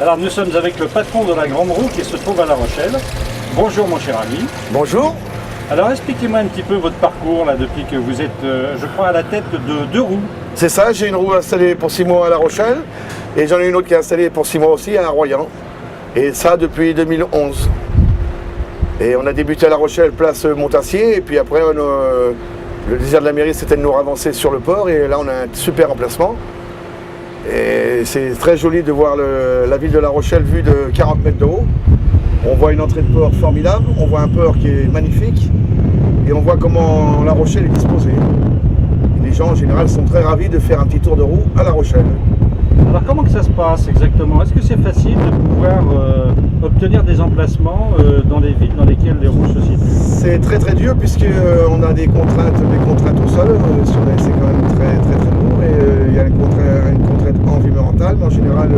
Alors nous sommes avec le patron de la Grande Roue qui se trouve à La Rochelle. Bonjour mon cher ami. Bonjour. Alors expliquez-moi un petit peu votre parcours là depuis que vous êtes, je crois, à la tête de 2 roues. C'est ça, j'ai une roue installée pour 6 mois à La Rochelle et j'en ai une autre qui est installée pour 6 mois aussi à Royan. Et ça depuis 2011. Et on a débuté à La Rochelle, place Montassier, et puis après le désir de la mairie c'était de nous avancer sur le port et là on a un super emplacement. Et c'est très joli de voir la ville de La Rochelle vue de 40 mètres de haut. On voit une entrée de port formidable, on voit un port qui est magnifique et on voit comment La Rochelle est disposée. Et les gens en général sont très ravis de faire un petit tour de roue à La Rochelle. Alors comment que ça se passe exactement? Est-ce que c'est facile de pouvoir obtenir des emplacements dans les villes dans lesquelles les roues se situent? C'est très très dur puisqu'on a des contraintes au sol, c'est quand même très lourd et il y a une contrainte environnementale, mais en général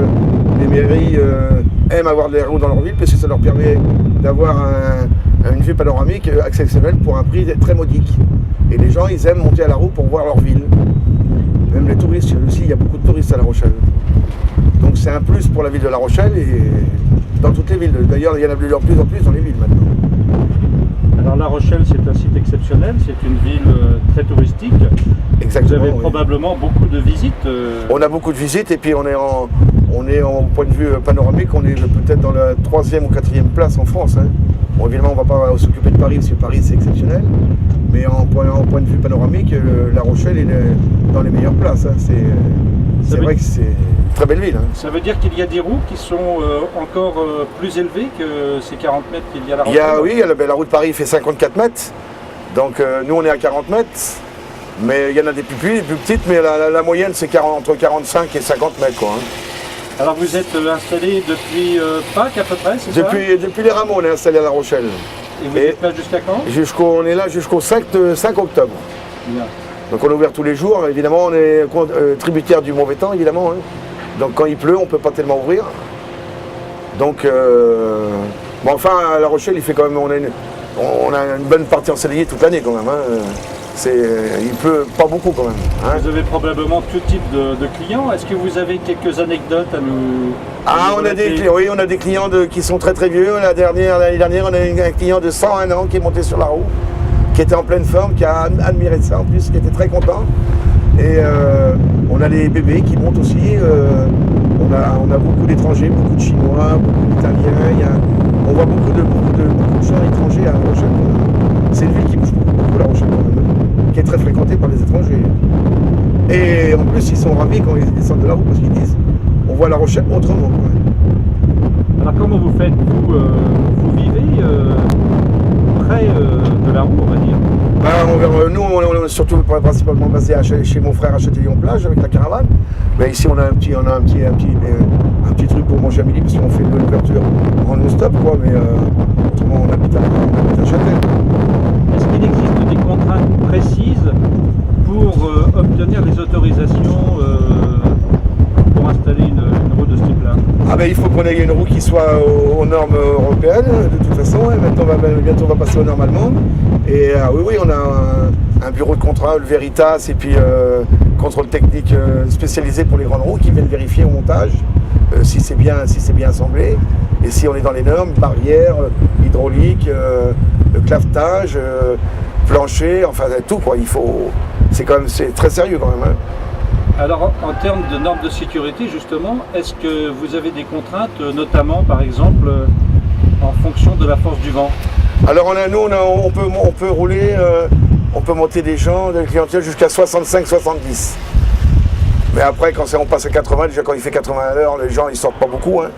les mairies aiment avoir des roues dans leur ville parce que ça leur permet d'avoir une vue panoramique exceptionnelle pour un prix très modique. Et les gens ils aiment monter à la roue pour voir leur ville. Même les touristes, aussi, il y a beaucoup de touristes à La Rochelle. Donc c'est un plus pour la ville de La Rochelle et dans toutes les villes. D'ailleurs, il y en a de plus en plus dans les villes maintenant. Alors La Rochelle, c'est un site exceptionnel, c'est une ville très touristique. Exactement. Vous avez probablement beaucoup de visites. On a beaucoup de visites et puis on est en point de vue panoramique, on est peut-être dans la 3e ou 4e place en France. Hein. Bon, évidemment, on ne va pas s'occuper de Paris parce que Paris c'est exceptionnel. Mais en point de vue panoramique, La Rochelle est dans les meilleures places. Hein. C'est vrai que c'est une très belle ville. Hein. Ça veut dire qu'il y a des roues qui sont encore plus élevées que ces 40 mètres qu'il y a à La Rochelle? Oui, la route de Paris fait 54 mètres. Donc nous on est à 40 mètres. Mais il y en a des plus petites, mais la moyenne c'est entre 45 et 50 mètres. Quoi, hein. Alors vous êtes installé depuis Pâques à peu près, c'est ça? Depuis les rameaux on est installé à La Rochelle. Et vous êtes là jusqu'à quand? On est là jusqu'au 5 octobre. Bien. Donc on est ouvert tous les jours, évidemment on est tributaire du mauvais temps évidemment. Hein. Donc quand il pleut on ne peut pas tellement ouvrir. Donc bon, enfin à La Rochelle il fait quand même, on a une bonne partie ensoleillée toute l'année quand même. Hein. Il pleut pas beaucoup quand même. Hein. Vous avez probablement tout type de clients. Est-ce que vous avez quelques anecdotes à nous... on a des clients qui sont très vieux. L'année dernière, on a eu un client de 101 ans qui est monté sur la roue, qui était en pleine forme, qui a admiré ça en plus, qui était très content. Et on a les bébés qui montent aussi. On a beaucoup d'étrangers, beaucoup de Chinois, beaucoup d'Italiens. On voit beaucoup de gens étrangers à La Rochelle. C'est une ville qui bouge beaucoup, La Rochelle, qui est très fréquentée par les étrangers. Et en plus, ils sont ravis quand ils descendent de la roue parce qu'ils disent on voit La Rochelle autrement. Alors comment vous faites? Vous vivez près de la roue, on va dire? Nous, on est surtout principalement basé chez mon frère à Châtillon-Plage avec la caravane. Mais ici, on a un petit truc pour manger à midi parce qu'on fait de l'ouverture en non-stop, quoi. Mais autrement, on habite à Châtel. Est-ce qu'il existe des contraintes précises pour obtenir les autorisations pour installer une roue de ce type-là? Ah ben il faut qu'on ait une roue qui soit aux normes européennes de toute façon, et maintenant bientôt on va passer aux normes allemandes. Et oui, on a un bureau de contrôle Veritas et puis contrôle technique spécialisé pour les grandes roues qui viennent vérifier au montage si c'est bien assemblé et si on est dans les normes, barrières, hydraulique, clavetage, plancher, enfin tout quoi. C'est très sérieux quand même. Hein. Alors, en termes de normes de sécurité, justement, est-ce que vous avez des contraintes, notamment, par exemple, en fonction de la force du vent? Alors, on peut rouler, on peut monter des gens de clientèle jusqu'à 65-70. Mais après, quand on passe à 80, déjà quand il fait 80 à l'heure, les gens ils sortent pas beaucoup. Hein.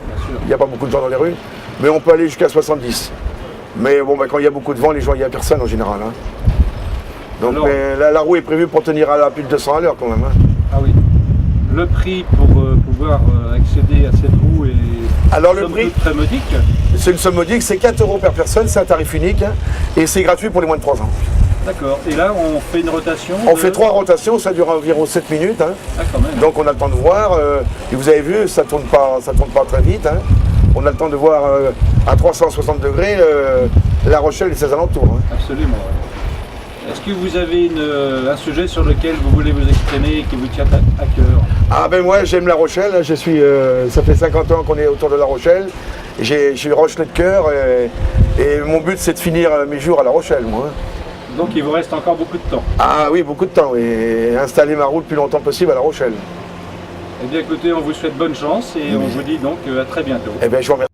Il n'y a pas beaucoup de gens dans les rues. Mais on peut aller jusqu'à 70. Mais bon, quand il y a beaucoup de vent, les gens, il n'y a personne en général. Hein. Donc, alors, la roue est prévue pour tenir à plus de 200 à l'heure quand même. Hein. Ah oui. Le prix pour pouvoir accéder à cette roue est alors, le prix, très modique. C'est une somme modique, c'est 4 € par personne, c'est un tarif unique hein, et c'est gratuit pour les moins de 3 ans. D'accord. Et là, on fait une rotation? On fait 3 rotations, ça dure environ 7 minutes. Hein. Ah, quand même. Donc on a le temps de voir. Et vous avez vu, ça tourne pas très vite. Hein. On a le temps de voir à 360 degrés La Rochelle et ses alentours. Hein. Absolument. Est-ce que vous avez un sujet sur lequel vous voulez vous exprimer et qui vous tient à cœur? Ah ben moi j'aime La Rochelle, je suis, ça fait 50 ans qu'on est autour de La Rochelle. Je suis Rochelais de cœur et mon but c'est de finir mes jours à La Rochelle moi. Donc il vous reste encore beaucoup de temps. Ah oui, beaucoup de temps, et installer ma roue le plus longtemps possible à La Rochelle. Eh bien écoutez, on vous souhaite bonne chance et on vous dit donc à très bientôt. Eh bien je vous remercie.